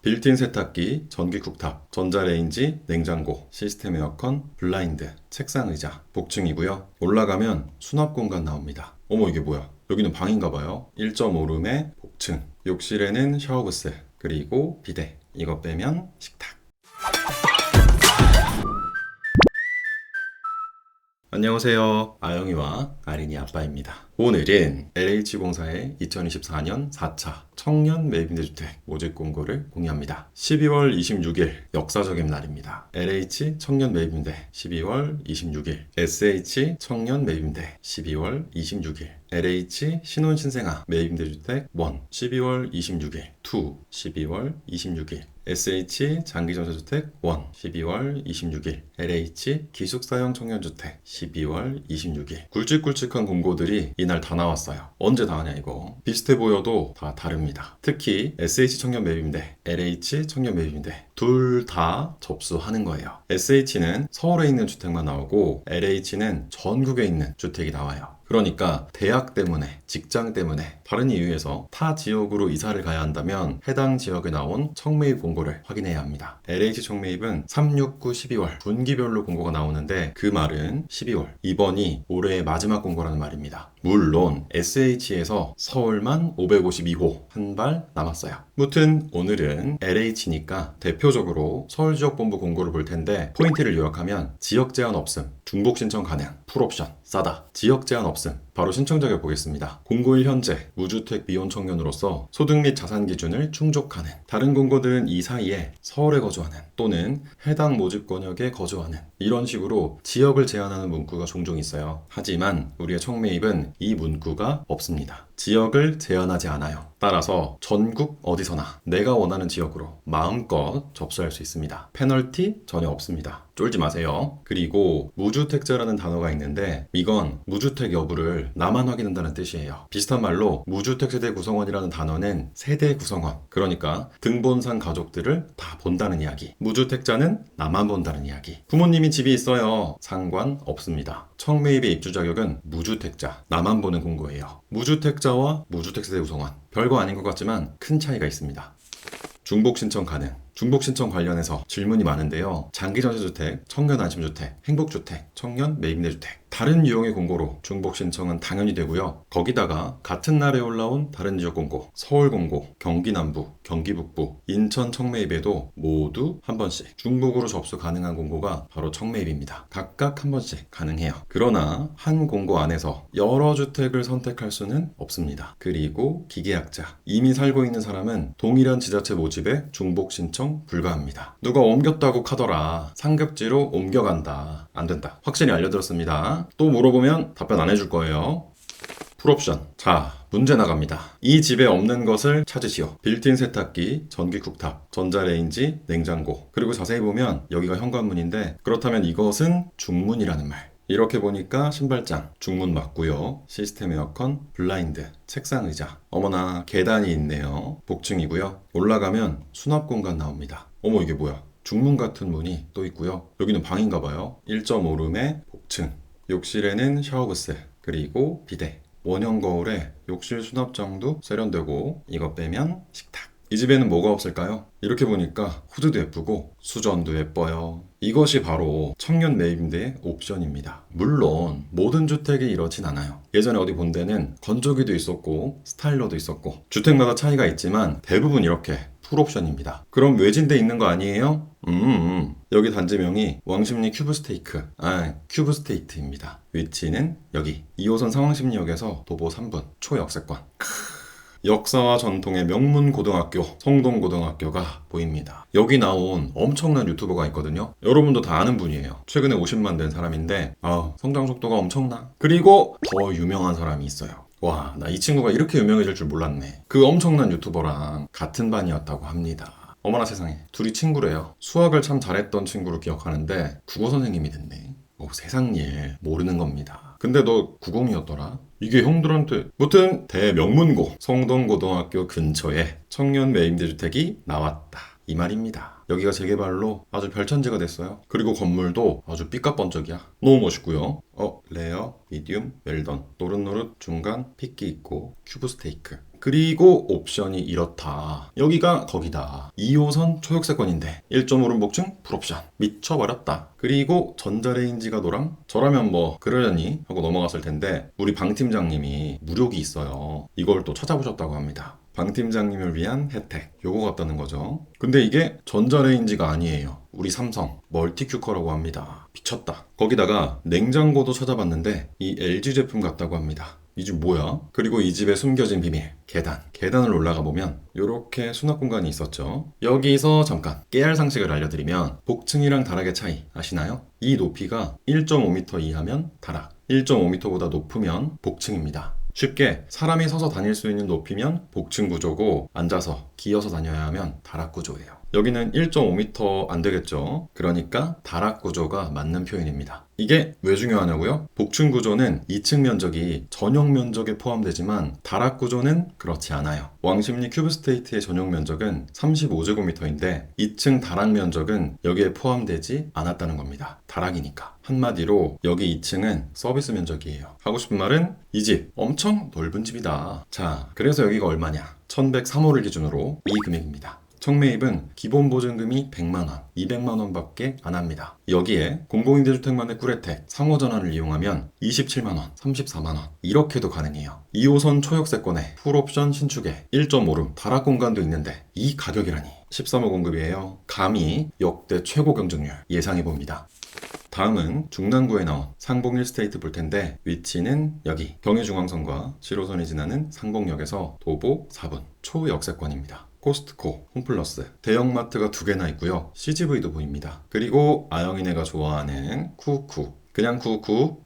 빌트인 세탁기, 전기 쿡탑, 전자레인지, 냉장고, 시스템 에어컨, 블라인드, 책상 의자, 복층이고요. 올라가면 수납 공간 나옵니다. 어머 이게 뭐야? 여기는 방인가 봐요. 1.5룸의 복층, 욕실에는 샤워부스, 그리고 비데. 이거 빼면 식탁. 안녕하세요. 아영이와 아린이 아빠입니다. 오늘은 LH공사의 2024년 4차 청년 매입임대주택 모집 공고를 공개합니다. 12월 26일 역사적인 날입니다. LH 청년 매입임대 12월 26일, SH 청년 매입임대 12월 26일, LH 신혼신생아 매입임대주택 1 12월 26일, 2 12월 26일, SH 장기전세주택 1 12월 26일, LH 기숙사형 청년주택 12월 26일. 굵직굵직한 공고들이 이날 다 나왔어요. 언제 다 하냐 이거. 비슷해 보여도 다 다릅니다. 특히 SH 청년 매입임대, LH 청년 매입임대 둘 다 접수하는 거예요. SH는 서울에 있는 주택만 나오고 LH는 전국에 있는 주택이 나와요. 그러니까 대학 때문에, 직장 때문에, 다른 이유에서 타 지역으로 이사를 가야 한다면 해당 지역에 나온 청매입 공고를 확인해야 합니다. LH 청매입은 3, 6, 9, 12월 분기별로 공고가 나오는데 그 말은 12월, 이번이 올해의 마지막 공고라는 말입니다. 물론 SH에서 서울만 552호 한 발 남았어요. 무튼 오늘은 LH니까 대표적으로 서울지역본부 공고를 볼 텐데 포인트를 요약하면 지역 제한 없음, 중복 신청 가능, 풀옵션, 싸다. 지역 제한 없음. 바로 신청 자격 보겠습니다. 공고일 현재 무주택 미혼 청년으로서 소득 및 자산 기준을 충족하는. 다른 공고들은 이 사이에 서울에 거주하는 또는 해당 모집 권역에 거주하는 이런 식으로 지역을 제한하는 문구가 종종 있어요. 하지만 우리의 청매입은 이 문구가 없습니다. 지역을 제한하지 않아요. 따라서 전국 어디서나 내가 원하는 지역으로 마음껏 접수할 수 있습니다. 페널티 전혀 없습니다. 쫄지 마세요. 그리고 무주택자라는 단어가 있는데 이건 무주택 여부를 나만 확인한다는 뜻이에요. 비슷한 말로 무주택 세대 구성원이라는 단어는 세대 구성원, 그러니까 등본상 가족들을 다 본다는 이야기. 무주택자는 나만 본다는 이야기. 부모님이 집이 있어요. 상관없습니다. 청매입의 입주 자격은 무주택자, 나만 보는 공고예요. 무주택자와 무주택 세대 구성원, 별거 아닌 것 같지만 큰 차이가 있습니다. 중복 신청 가능. 중복 신청 관련해서 질문이 많은데요. 장기전세주택, 청년안심주택, 행복주택, 청년 매입임대주택 다른 유형의 공고로 중복 신청은 당연히 되고요. 거기다가 같은 날에 올라온 다른 지역 공고, 서울 공고, 경기 남부, 경기 북부, 인천 청매입에도 모두 한 번씩 중복으로 접수 가능한 공고가 바로 청매입입니다. 각각 한 번씩 가능해요. 그러나 한 공고 안에서 여러 주택을 선택할 수는 없습니다. 그리고 기계약자, 이미 살고 있는 사람은 동일한 지자체 모집에 중복 신청 불가합니다. 누가 옮겼다고 카더라. 상급지로 옮겨간다. 안 된다. 확실히 알려드렸습니다. 또 물어보면 답변 안 해줄 거예요. 풀옵션. 자, 문제 나갑니다. 이 집에 없는 것을 찾으시오. 빌트인 세탁기, 전기 쿡탑, 전자레인지, 냉장고. 그리고 자세히 보면 여기가 현관문인데 그렇다면 이것은 중문이라는 말. 이렇게 보니까 신발장, 중문 맞고요. 시스템 에어컨, 블라인드, 책상 의자. 어머나 계단이 있네요. 복층이고요. 올라가면 수납 공간 나옵니다. 어머 이게 뭐야? 중문 같은 문이 또 있고요. 여기는 방인가 봐요. 1.5룸의 복층. 욕실에는 샤워부스, 그리고 비데. 원형 거울에 욕실 수납장도 세련되고 이거 빼면 식탁. 이 집에는 뭐가 없을까요? 이렇게 보니까 후드도 예쁘고 수전도 예뻐요. 이것이 바로 청년 매입임대의 옵션입니다. 물론 모든 주택이 이렇진 않아요. 예전에 어디 본 데는 건조기도 있었고 스타일러도 있었고 주택마다 차이가 있지만 대부분 이렇게 풀옵션입니다. 그럼 외진데 있는 거 아니에요? 여기 단지명이 왕십리 큐브스테이크, 큐브스테이트입니다. 위치는 여기 2호선 상황심리역에서 도보 3분, 초역세권. 역사와 전통의 명문 고등학교, 성동고등학교가 보입니다. 여기 나온 엄청난 유튜버가 있거든요. 여러분도 다 아는 분이에요. 최근에 50만 된 사람인데 성장 속도가 엄청나. 그리고 더 유명한 사람이 있어요. 와, 나 이 친구가 이렇게 유명해질 줄 몰랐네. 그 엄청난 유튜버랑 같은 반이었다고 합니다. 어머나 세상에, 둘이 친구래요. 수학을 참 잘했던 친구로 기억하는데 국어 선생님이 됐네. 세상 일 모르는 겁니다. 근데 너 90이었더라? 이게 형들한테. 무튼 대명문고 성동고등학교 근처에 청년 매입임대주택이 나왔다 이 말입니다. 여기가 재개발로 아주 별천지가 됐어요. 그리고 건물도 아주 삐까번쩍이야. 너무 멋있고요. 레어, 미디움, 웰던, 노릇노릇, 중간, 핏기 있고 큐브 스테이크. 그리고 옵션이 이렇다. 여기가 거기다. 2호선 초역세권인데 1.5룸 복층 풀옵션. 미쳐버렸다. 그리고 전자레인지가 노랑? 저라면 뭐 그러려니 하고 넘어갔을 텐데 우리 방 팀장님이 무료기 있어요. 이걸 또 찾아보셨다고 합니다. 방 팀장님을 위한 혜택. 요거 같다는 거죠. 근데 이게 전자레인지가 아니에요. 우리 삼성 멀티큐커라고 합니다. 미쳤다. 거기다가 냉장고도 찾아봤는데 이 LG 제품 같다고 합니다. 이 집 뭐야? 그리고 이 집의 숨겨진 비밀, 계단을 올라가 보면 이렇게 수납 공간이 있었죠. 여기서 잠깐 깨알 상식을 알려드리면 복층이랑 다락의 차이 아시나요? 이 높이가 1.5m 이하면 다락, 1.5m보다 높으면 복층입니다. 쉽게 사람이 서서 다닐 수 있는 높이면 복층 구조고 앉아서 기어서 다녀야 하면 다락 구조예요. 여기는 1.5m 안 되겠죠. 그러니까 다락 구조가 맞는 표현입니다. 이게 왜 중요하냐고요? 복층 구조는 2층 면적이 전용 면적에 포함되지만 다락 구조는 그렇지 않아요. 왕십리 큐브스테이트의 전용 면적은 35제곱미터인데 2층 다락 면적은 여기에 포함되지 않았다는 겁니다. 다락이니까. 한마디로 여기 2층은 서비스 면적이에요. 하고 싶은 말은 이 집 엄청 넓은 집이다. 자, 그래서 여기가 얼마냐? 1103호를 기준으로 이 금액입니다. 청매입은 기본 보증금이 100만원, 200만원 밖에 안 합니다. 여기에 공공임대주택만의 꿀혜택, 상호전환을 이용하면 27만원, 34만원 이렇게도 가능해요. 2호선 초역세권에 풀옵션 신축에 1.5룸 다락 공간도 있는데 이 가격이라니. 13호 공급이에요. 감히 역대 최고 경쟁률 예상해봅니다. 다음은 중랑구에 나온 상봉 1스테이트 볼 텐데 위치는 여기 경의중앙선과 7호선이 지나는 상봉역에서 도보 4분 초역세권입니다. 코스트코, 홈플러스, 대형마트가 2개나 있고요. CGV도 보입니다. 그리고 아영이네가 좋아하는 쿠쿠. 그냥 쿠쿠?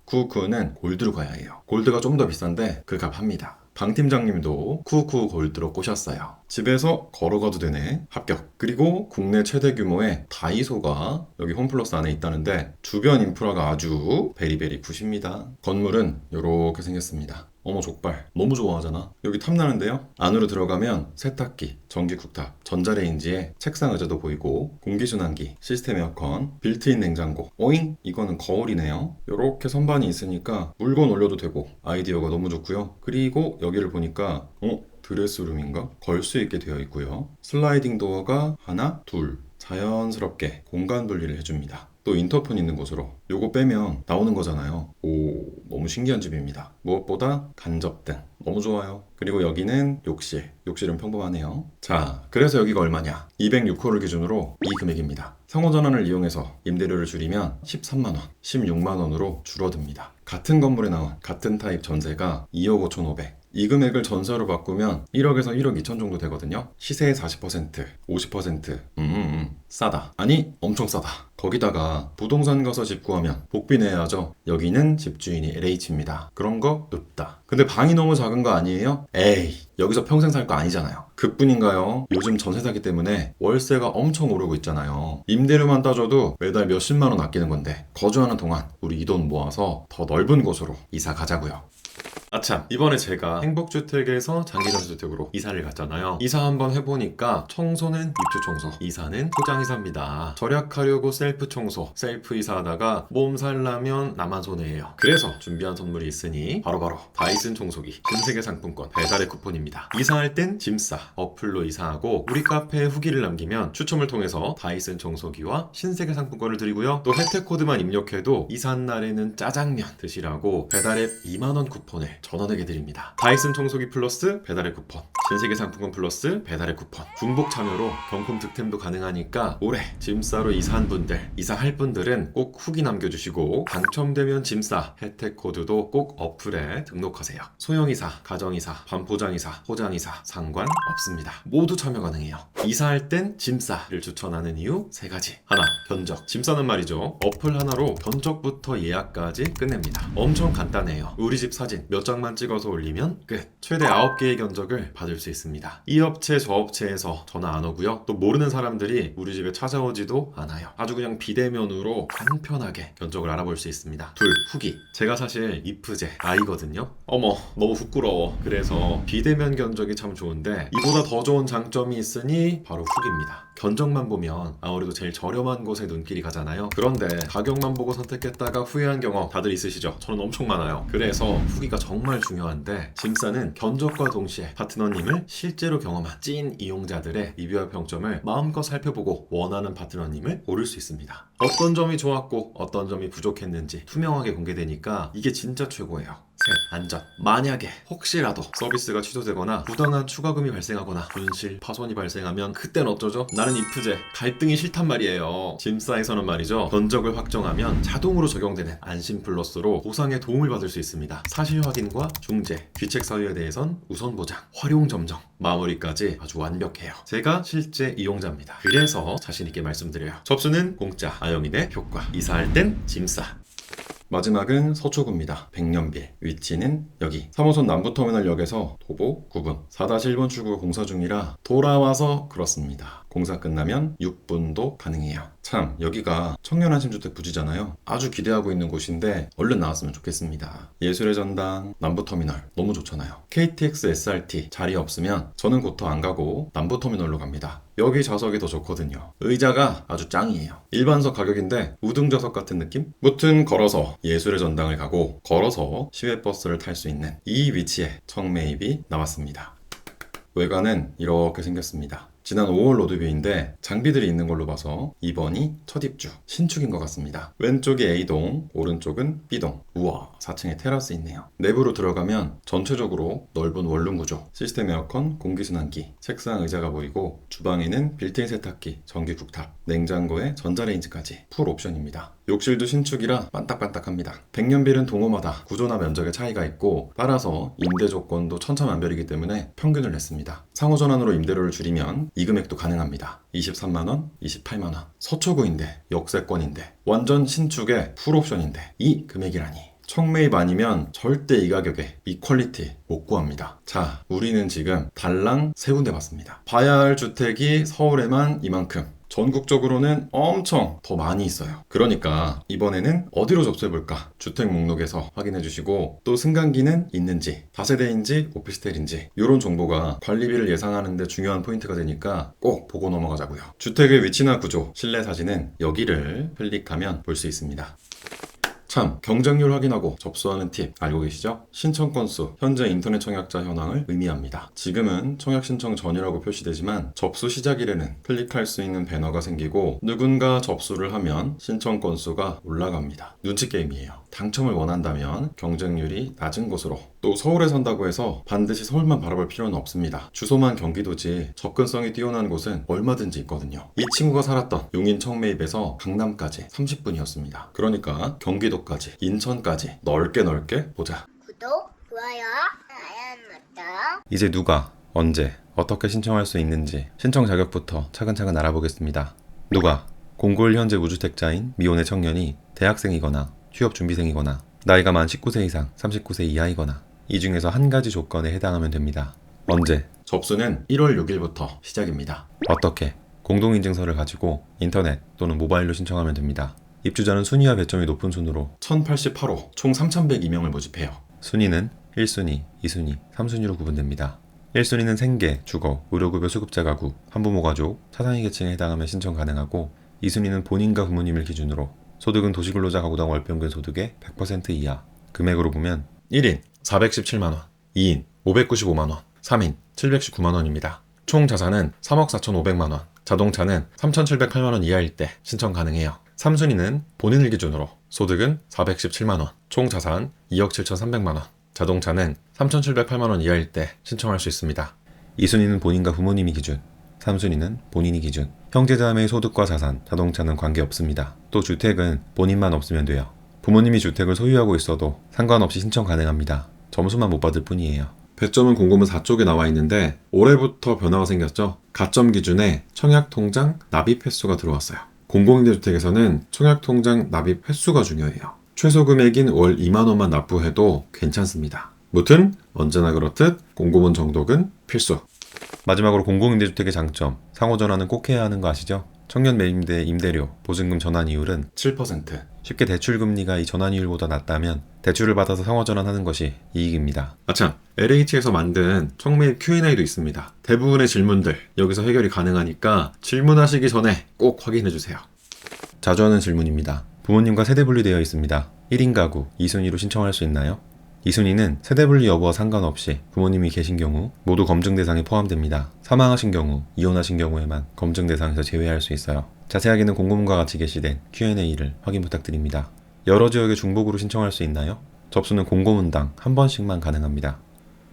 쿠쿠는 골드로 가야 해요. 골드가 좀 더 비싼데 그 값 합니다. 방 팀장님도 쿠쿠 골드로 꼬셨어요. 집에서 걸어가도 되네. 합격. 그리고 국내 최대 규모의 다이소가 여기 홈플러스 안에 있다는데 주변 인프라가 아주 베리베리 굿입니다. 건물은 이렇게 생겼습니다. 어머 족발 너무 좋아하잖아. 여기 탐나는데요. 안으로 들어가면 세탁기, 전기 쿡탑, 전자레인지에 책상 의자도 보이고 공기순환기, 시스템 에어컨, 빌트인 냉장고. 오잉? 이거는 거울이네요. 이렇게 선반이 있으니까 물건 올려도 되고 아이디어가 너무 좋고요. 그리고 여기를 보니까 드레스룸인가? 걸 수 있게 되어 있고요. 슬라이딩 도어가 하나, 둘. 자연스럽게 공간 분리를 해줍니다. 또 인터폰 있는 곳으로 요거 빼면 나오는 거잖아요. 오, 너무 신기한 집입니다. 무엇보다 간접등 너무 좋아요. 그리고 여기는 욕실은 평범하네요. 자, 그래서 여기가 얼마냐? 206호를 기준으로 이 금액입니다. 상호전환을 이용해서 임대료를 줄이면 13만원, 16만원으로 줄어듭니다. 같은 건물에 나온 같은 타입 전세가 2억 5,500. 이 금액을 전세로 바꾸면 1억에서 1억 2천 정도 되거든요. 시세의 40%, 50%. 싸다. 아니, 엄청 싸다. 거기다가 부동산 가서 집 구하면 복비 내야죠. 여기는 집주인이 LH입니다. 그런 거 없다. 근데 방이 너무 작은 거 아니에요? 에이, 여기서 평생 살 거 아니잖아요. 그뿐인가요? 요즘 전세 사기 때문에 월세가 엄청 오르고 있잖아요. 임대료만 따져도 매달 몇십만 원 아끼는 건데 거주하는 동안 우리 이 돈 모아서 더 넓은 곳으로 이사 가자고요. 아참, 이번에 제가 행복주택에서 장기전주택으로 이사를 갔잖아요. 이사 한번 해보니까 청소는 입주 청소, 이사는 포장 이사입니다. 절약하려고 셀프 청소, 셀프 이사하다가 몸 살라면 나만 손해예요. 그래서 준비한 선물이 있으니 바로바로 다이슨 청소기, 신세계 상품권, 배달의 쿠폰입니다. 이사할 땐 짐싸, 어플로 이사하고 우리 카페에 후기를 남기면 추첨을 통해서 다이슨 청소기와 신세계 상품권을 드리고요. 또 혜택 코드만 입력해도 이사한 날에는 짜장면 드시라고 배달앱 2만원 쿠폰을 전원에게 드립니다. 다이슨 청소기 플러스 배달의 쿠폰, 신세계 상품권 플러스 배달의 쿠폰, 중복 참여로 경품 득템도 가능하니까 올해 짐싸로 이사한 분들, 이사할 분들은 꼭 후기 남겨주시고 당첨되면 짐싸 혜택 코드도 꼭 어플에 등록하세요. 소형이사, 가정이사, 반포장이사, 포장이사 상관없습니다. 모두 참여 가능해요. 이사할 땐 짐싸를 추천하는 이유 3가지. 하나, 견적. 짐싸는 말이죠. 어플 하나로 견적부터 예약까지 끝냅니다. 엄청 간단해요. 우리 집 사진 몇 장만 찍어서 올리면 끝. 최대 9개의 견적을 받을 수 있습니다. 이 업체 저 업체에서 전화 안 오고요. 또 모르는 사람들이 우리 집에 찾아오지도 않아요. 아주 그냥 비대면으로 간편하게 견적을 알아볼 수 있습니다. 둘, 후기. 제가 사실 이프제 아이거든요. 어머, 너무 부끄러워. 그래서 비대면 견적이 참 좋은데 이보다 더 좋은 장점이 있으니 다음이 바로 후기입니다. 견적만 보면 아무래도 제일 저렴한 곳에 눈길이 가잖아요. 그런데 가격만 보고 선택했다가 후회한 경험 다들 있으시죠? 저는 엄청 많아요. 그래서 후기가 정말 중요한데 짐싸는 견적과 동시에 파트너님을 실제로 경험한 찐 이용자들의 리뷰와 평점을 마음껏 살펴보고 원하는 파트너님을 고를 수 있습니다. 어떤 점이 좋았고 어떤 점이 부족했는지 투명하게 공개되니까 이게 진짜 최고예요. 셋, 안전. 만약에 혹시라도 서비스가 취소되거나 부당한 추가금이 발생하거나 분실, 파손이 발생하면 그땐 어쩌죠? 나는 이프제, 갈등이 싫단 말이에요. 짐싸에서는 말이죠. 견적을 확정하면 자동으로 적용되는 안심 플러스로 보상에 도움을 받을 수 있습니다. 사실 확인과 중재, 귀책 사유에 대해선 우선 보장, 활용 점정, 마무리까지 아주 완벽해요. 제가 실제 이용자입니다. 그래서 자신있게 말씀드려요. 접수는 공짜, 아영이네 효과, 이사할 땐 짐싸. 마지막은 서초구입니다. 백년빌. 위치는 여기 3호선 남부터미널역에서 도보 9분 4-1번 출구 공사 중이라 돌아와서 그렇습니다. 공사 끝나면 6분도 가능해요. 참 여기가 청년안심주택 부지잖아요. 아주 기대하고 있는 곳인데 얼른 나왔으면 좋겠습니다. 예술의 전당 남부터미널 너무 좋잖아요. KTX SRT 자리 없으면 저는 고터 안 가고 남부터미널로 갑니다. 여기 좌석이 더 좋거든요. 의자가 아주 짱이에요. 일반석 가격인데 우등좌석 같은 느낌? 무튼 걸어서 예술의 전당을 가고 걸어서 시외버스를 탈 수 있는 이 위치에 청매입이 나왔습니다. 외관은 이렇게 생겼습니다. 지난 5월 로드뷰인데 장비들이 있는 걸로 봐서 2번이 첫 입주, 신축인 것 같습니다. 왼쪽이 A동, 오른쪽은 B동. 우와, 4층에 테라스 있네요. 내부로 들어가면 전체적으로 넓은 원룸 구조, 시스템 에어컨, 공기순환기, 책상 의자가 보이고 주방에는 빌트인 세탁기, 전기 국탑, 냉장고에 전자레인지까지 풀 옵션입니다. 욕실도 신축이라 반딱반딱합니다. 백년빌은 동호마다 구조나 면적의 차이가 있고 따라서 임대 조건도 천차만별이기 때문에 평균을 냈습니다. 상호전환으로 임대료를 줄이면 이 금액도 가능합니다. 23만원, 28만원. 서초구인데 역세권인데 완전 신축에 풀옵션인데 이 금액이라니. 청매입 아니면 절대 이 가격에 이 퀄리티 못 구합니다. 자, 우리는 지금 달랑 3군데 봤습니다. 봐야 할 주택이 서울에만 이만큼, 전국적으로는 엄청 더 많이 있어요. 그러니까 이번에는 어디로 접수해볼까? 주택 목록에서 확인해주시고 또 승강기는 있는지, 다세대인지 오피스텔인지 이런 정보가 관리비를 예상하는 데 중요한 포인트가 되니까 꼭 보고 넘어가자고요. 주택의 위치나 구조, 실내 사진은 여기를 클릭하면 볼 수 있습니다. 참, 경쟁률 확인하고 접수하는 팁 알고 계시죠? 신청 건수, 현재 인터넷 청약자 현황을 의미합니다. 지금은 청약 신청 전이라고 표시되지만 접수 시작일에는 클릭할 수 있는 배너가 생기고 누군가 접수를 하면 신청 건수가 올라갑니다. 눈치 게임이에요. 당첨을 원한다면 경쟁률이 낮은 곳으로, 또 서울에 산다고 해서 반드시 서울만 바라볼 필요는 없습니다. 주소만 경기도지 접근성이 뛰어난 곳은 얼마든지 있거든요. 이 친구가 살았던 용인 청매입에서 강남까지 30분이었습니다. 그러니까 경기도까지, 인천까지 넓게 보자. 구독, 좋아요, 알람 설정. 이제 누가, 언제, 어떻게 신청할 수 있는지 신청 자격부터 차근차근 알아보겠습니다. 누가, 공고일 현재 무주택자인 미혼의 청년이 대학생이거나 취업준비생이거나 나이가 만 19세 이상 39세 이하이거나 이 중에서 한 가지 조건에 해당하면 됩니다. 언제? 접수는 1월 6일부터 시작입니다. 어떻게? 공동인증서를 가지고 인터넷 또는 모바일로 신청하면 됩니다. 입주자는 순위와 배점이 높은 순으로 1088호 총 3102명을 모집해요. 순위는 1순위, 2순위, 3순위로 구분됩니다. 1순위는 생계, 주거, 의료급여 수급자 가구, 한부모 가족, 차상위 계층에 해당하면 신청 가능하고 2순위는 본인과 부모님을 기준으로 소득은 도시근로자 가구당 월평균 소득의 100% 이하. 금액으로 보면 1인 417만원, 2인 595만원, 3인 719만원입니다. 총 자산은 3억 4,500만원, 자동차는 3,708만원 이하일 때 신청 가능해요. 3순위는 본인을 기준으로 소득은 417만원, 총 자산 2억 7,300만원, 자동차는 3,708만원 이하일 때 신청할 수 있습니다. 2순위는 본인과 부모님이 기준, 3순위는 본인이 기준. 형제자매의 소득과 자산, 자동차는 관계없습니다. 또 주택은 본인만 없으면 돼요. 부모님이 주택을 소유하고 있어도 상관없이 신청 가능합니다. 점수만 못 받을 뿐이에요. 배점은 공고문 4쪽에 나와 있는데 올해부터 변화가 생겼죠. 가점 기준에 청약통장 납입 횟수가 들어왔어요. 공공임대주택에서는 청약통장 납입 횟수가 중요해요. 최소 금액인 월 2만원만 납부해도 괜찮습니다. 무튼 언제나 그렇듯 공고문 정독은 필수. 마지막으로 공공임대주택의 장점, 상호전환은 꼭 해야 하는 거 아시죠? 청년 매입대 임대료, 보증금 전환 이율은 7%, 쉽게 대출 금리가 이 전환이율보다 낮다면 대출을 받아서 상호 전환하는 것이 이익입니다. 아참, LH에서 만든 청매입 Q&A도 있습니다. 대부분의 질문들 여기서 해결이 가능하니까 질문하시기 전에 꼭 확인해주세요. 자주 하는 질문입니다. 부모님과 세대 분리되어 있습니다. 1인 가구 2순위로 신청할 수 있나요? 2순위는 세대 분리 여부와 상관없이 부모님이 계신 경우 모두 검증 대상에 포함됩니다. 사망하신 경우, 이혼하신 경우에만 검증 대상에서 제외할 수 있어요. 자세하게는 공고문과 같이 게시된 Q&A를 확인 부탁드립니다. 여러 지역의 중복으로 신청할 수 있나요? 접수는 공고문당 한 번씩만 가능합니다.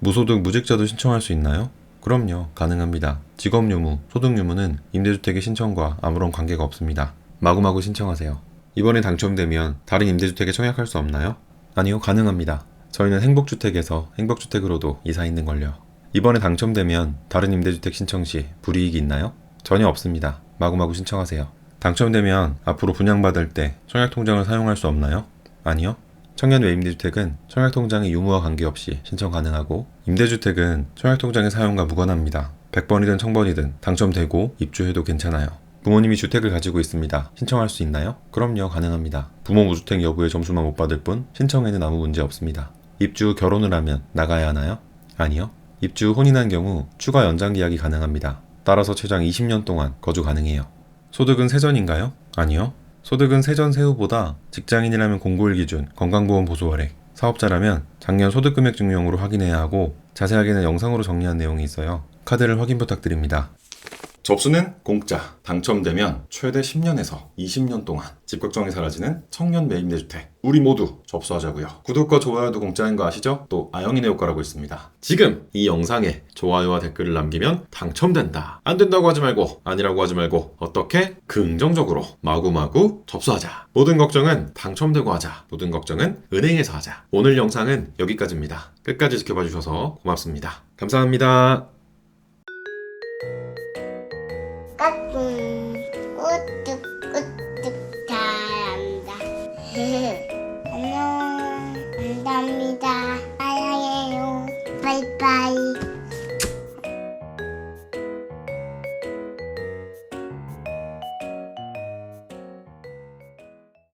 무소득 무직자도 신청할 수 있나요? 그럼요, 가능합니다. 직업유무, 소득유무는 임대주택의 신청과 아무런 관계가 없습니다. 마구마구 신청하세요. 이번에 당첨되면 다른 임대주택에 청약할 수 없나요? 아니요, 가능합니다. 저희는 행복주택에서 행복주택으로도 이사 있는걸요. 이번에 당첨되면 다른 임대주택 신청 시 불이익이 있나요? 전혀 없습니다. 마구마구 신청하세요. 당첨되면 앞으로 분양받을 때 청약통장을 사용할 수 없나요? 아니요. 청년 외임대주택은 청약통장의 유무와 관계없이 신청 가능하고 임대주택은 청약통장의 사용과 무관합니다. 100번이든 1000번이든 당첨되고 입주해도 괜찮아요. 부모님이 주택을 가지고 있습니다. 신청할 수 있나요? 그럼요, 가능합니다. 부모 무주택 여부에 점수만 못 받을 뿐 신청에는 아무 문제 없습니다. 입주 후 결혼을 하면 나가야 하나요? 아니요. 입주 후 혼인한 경우 추가 연장 계약이 가능합니다. 따라서 최장 20년 동안 거주 가능해요. 소득은 세전인가요? 아니요. 소득은 세전 세후보다 직장인이라면 공고일 기준 건강보험 보수월액, 사업자라면 작년 소득금액 증명으로 확인해야 하고 자세하게는 영상으로 정리한 내용이 있어요. 카드를 확인 부탁드립니다. 접수는 공짜. 당첨되면 최대 10년에서 20년 동안 집 걱정이 사라지는 청년 매입대주택. 우리 모두 접수하자고요. 구독과 좋아요도 공짜인 거 아시죠? 또 아영이네 효과라고 있습니다. 지금 이 영상에 좋아요와 댓글을 남기면 당첨된다. 안 된다고 하지 말고 아니라고 하지 말고 어떻게? 긍정적으로 마구마구 접수하자. 모든 걱정은 당첨되고 하자. 모든 걱정은 은행에서 하자. 오늘 영상은 여기까지입니다. 끝까지 지켜봐 주셔서 고맙습니다. 감사합니다. 까꿍 우뚝 우뚝 잘한다. 안녕. 감사합니다. 사랑해요. 바이바이.